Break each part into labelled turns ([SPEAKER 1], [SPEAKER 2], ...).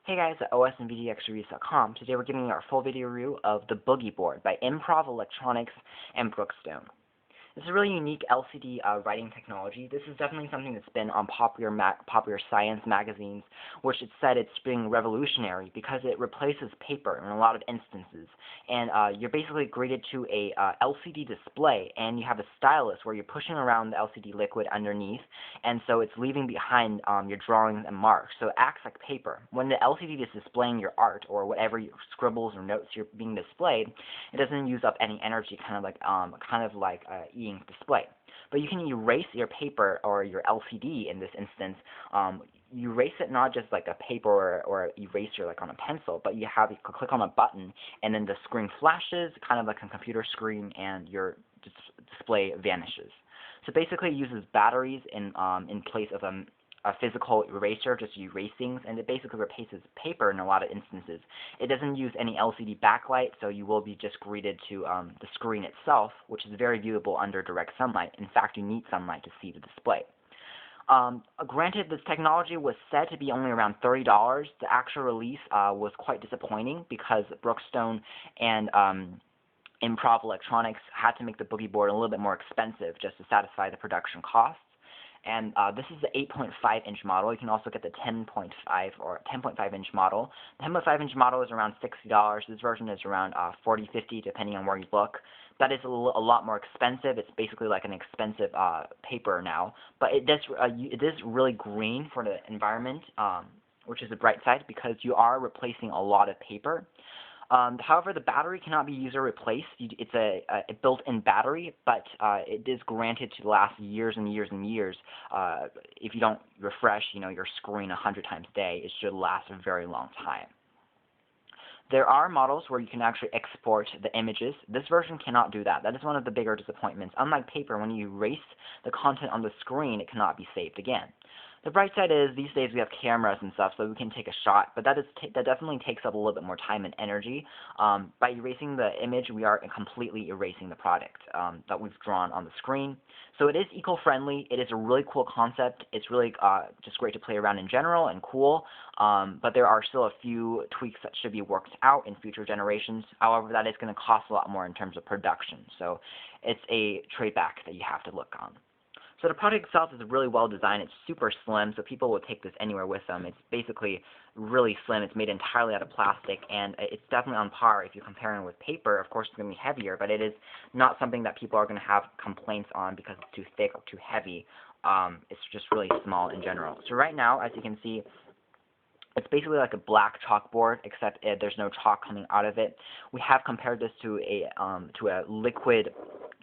[SPEAKER 1] Hey guys at OSReviews.com. Today we're giving you our full video review of the Boogie Board by Improv Electronics and Brookstone. This is a really unique LCD writing technology. This is definitely something that's been on popular science magazines, which it said it's being revolutionary because it replaces paper in a lot of instances. And you're basically graded to a LCD display, and you have a stylus where you're pushing around the LCD liquid underneath, and so it's leaving behind your drawings and marks. So it acts like paper. When the LCD is displaying your art or whatever your scribbles or notes you're being displayed, it doesn't use up any energy, kind of like e-ink display. But you can erase your paper or your LCD in this instance. You erase it not just like a paper or eraser like on a pencil, but you click on a button and then the screen flashes, kind of like a computer screen, and your display vanishes. So basically it uses batteries in place of a physical eraser, just erasing, and it basically replaces paper in a lot of instances. It doesn't use any LCD backlight, so you will be just greeted to the screen itself, which is very viewable under direct sunlight. In fact, you need sunlight to see the display. Granted, this technology was said to be only around $30. The actual release was quite disappointing because Brookstone and Improv Electronics had to make the Boogie Board a little bit more expensive just to satisfy the production costs. And this is the 8.5-inch model. You can also get the 10.5 or 10.5-inch model. The 10.5-inch model is around $60. This version is around $40, $50, depending on where you look. That is a lot more expensive. It's basically like an expensive paper now. But it is really green for the environment, which is the bright side, because you are replacing a lot of paper. However, the battery cannot be user replaced. It's a built-in battery, but it is granted to last years and years and years. If you don't refresh, your screen 100 times a day, it should last a very long time. There are models where you can actually export the images. This version cannot do that. That is one of the bigger disappointments. Unlike paper, when you erase the content on the screen, it cannot be saved again. The bright side is these days we have cameras and stuff, so we can take a shot, but that definitely takes up a little bit more time and energy. By erasing the image, we are completely erasing the product that we've drawn on the screen. So it is eco-friendly. It is a really cool concept. It's really just great to play around in general and cool, but there are still a few tweaks that should be worked out in future generations. However, that is going to cost a lot more in terms of production, so it's a trade-back that you have to look on. So the product itself is really well designed. It's super slim, so people will take this anywhere with them. It's basically really slim. It's made entirely out of plastic, and it's definitely on par if you're comparing it with paper. Of course, it's going to be heavier, but it is not something that people are going to have complaints on because it's too thick or too heavy. It's just really small in general. So right now, as you can see, it's basically like a black chalkboard, except there's no chalk coming out of it. We have compared this to a liquid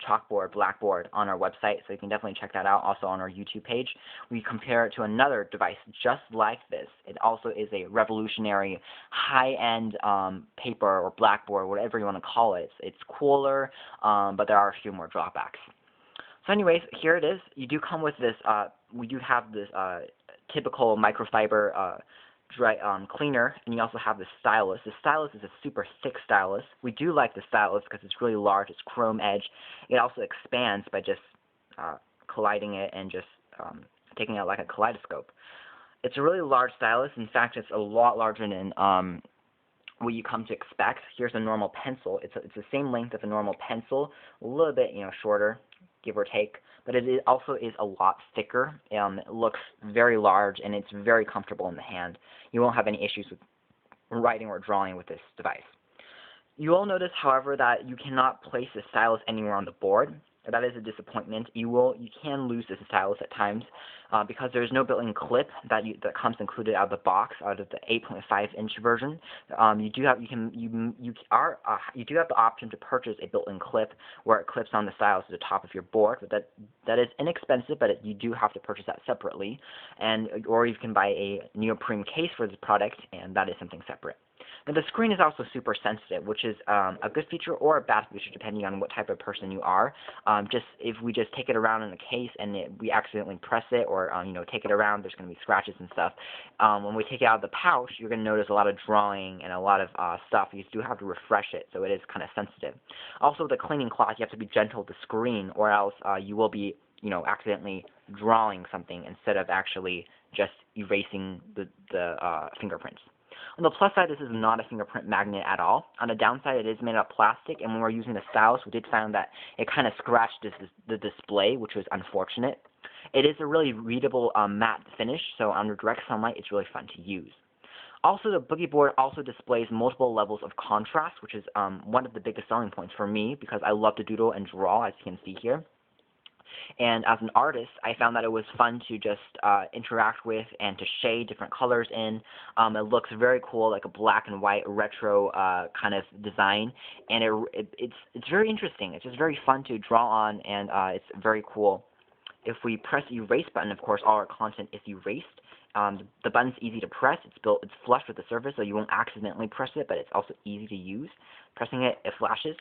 [SPEAKER 1] chalkboard, blackboard, on our website, so you can definitely check that out. Also on our YouTube page, we compare it to another device just like this. It also is a revolutionary, high-end paper or blackboard, whatever you want to call it. It's cooler, but there are a few more drawbacks. So anyways, here it is. You do come with this. We do have this typical microfiber dry cleaner, and you also have the stylus. The stylus is a super thick stylus. We do like the stylus because it's really large. It's chrome edge. It also expands by just colliding it and just taking out like a kaleidoscope. It's a really large stylus. In fact, it's a lot larger than what you come to expect. Here's a normal pencil. It's the same length of a normal pencil, a little bit shorter, give or take, but it also is a lot thicker. It looks very large, and it's very comfortable in the hand. You won't have any issues with writing or drawing with this device. You will notice, however, that you cannot place the stylus anywhere on the board. That is a disappointment. You can lose the stylus at times because there is no built-in clip that comes included out of the box, out of the 8.5-inch version. You do have the option to purchase a built-in clip where it clips on the stylus at the top of your board. But that is inexpensive, but you do have to purchase that separately, or you can buy a neoprene case for this product, and that is something separate. Now, the screen is also super sensitive, which is a good feature or a bad feature depending on what type of person you are. If we just take it around in a case and we accidentally press it or take it around, there's going to be scratches and stuff. When we take it out of the pouch, you're going to notice a lot of drawing and a lot of stuff. You do have to refresh it, so it is kind of sensitive. Also, the cleaning cloth, you have to be gentle with the screen, or else you will be accidentally drawing something instead of actually just erasing the fingerprints. On the plus side, this is not a fingerprint magnet at all. On the downside, it is made out of plastic, and when we were using the stylus, we did find that it kind of scratched the display, which was unfortunate. It is a really readable matte finish, so under direct sunlight, it's really fun to use. Also, the Boogie Board also displays multiple levels of contrast, which is one of the biggest selling points for me because I love to doodle and draw, as you can see here. And as an artist, I found that it was fun to just interact with and to shade different colors in. It looks very cool, like a black and white retro kind of design, and it's very interesting. It's just very fun to draw on, and it's very cool. If we press the erase button, of course, all our content is erased. The button's easy to press. It's flush with the surface, so you won't accidentally press it, but it's also easy to use. Pressing it, it flashes,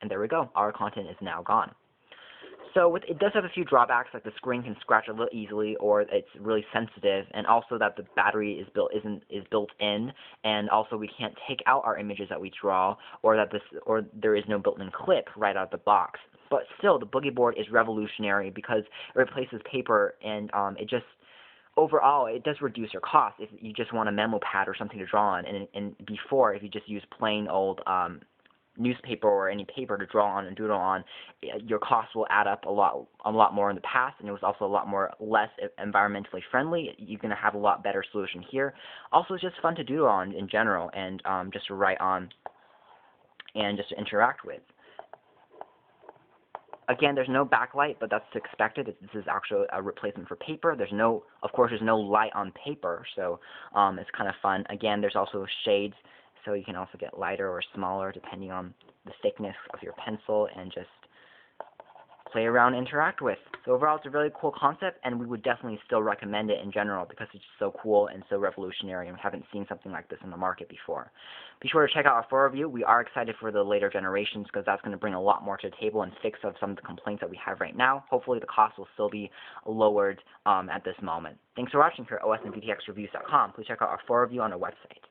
[SPEAKER 1] and there we go. Our content is now gone. So it does have a few drawbacks, like the screen can scratch a little easily, or it's really sensitive, and also that the battery is built in, and also we can't take out our images that we draw, or there is no built-in clip right out of the box. But still, the Boogie Board is revolutionary because it replaces paper, and overall, it does reduce your cost if you just want a memo pad or something to draw on, and before, if you just use plain old newspaper or any paper to draw on and doodle on, your costs will add up a lot more in the past, and it was also a lot less environmentally friendly. You're going to have a lot better solution here. Also, it's just fun to doodle on in general, and just to write on and just to interact with. Again, there's no backlight, but that's expected. This is actually a replacement for paper. Of course, there's no light on paper, so it's kind of fun. Again, there's also shades, so you can also get lighter or smaller depending on the thickness of your pencil, and just play around and interact with. So overall, it's a really cool concept, and we would definitely still recommend it in general because it's just so cool and so revolutionary, and we haven't seen something like this in the market before. Be sure to check out our full review. We are excited for the later generations because that's going to bring a lot more to the table and fix up some of the complaints that we have right now. Hopefully the cost will still be lowered at this moment. Thanks for watching here at OSReviews.com. Please check out our full review on our website.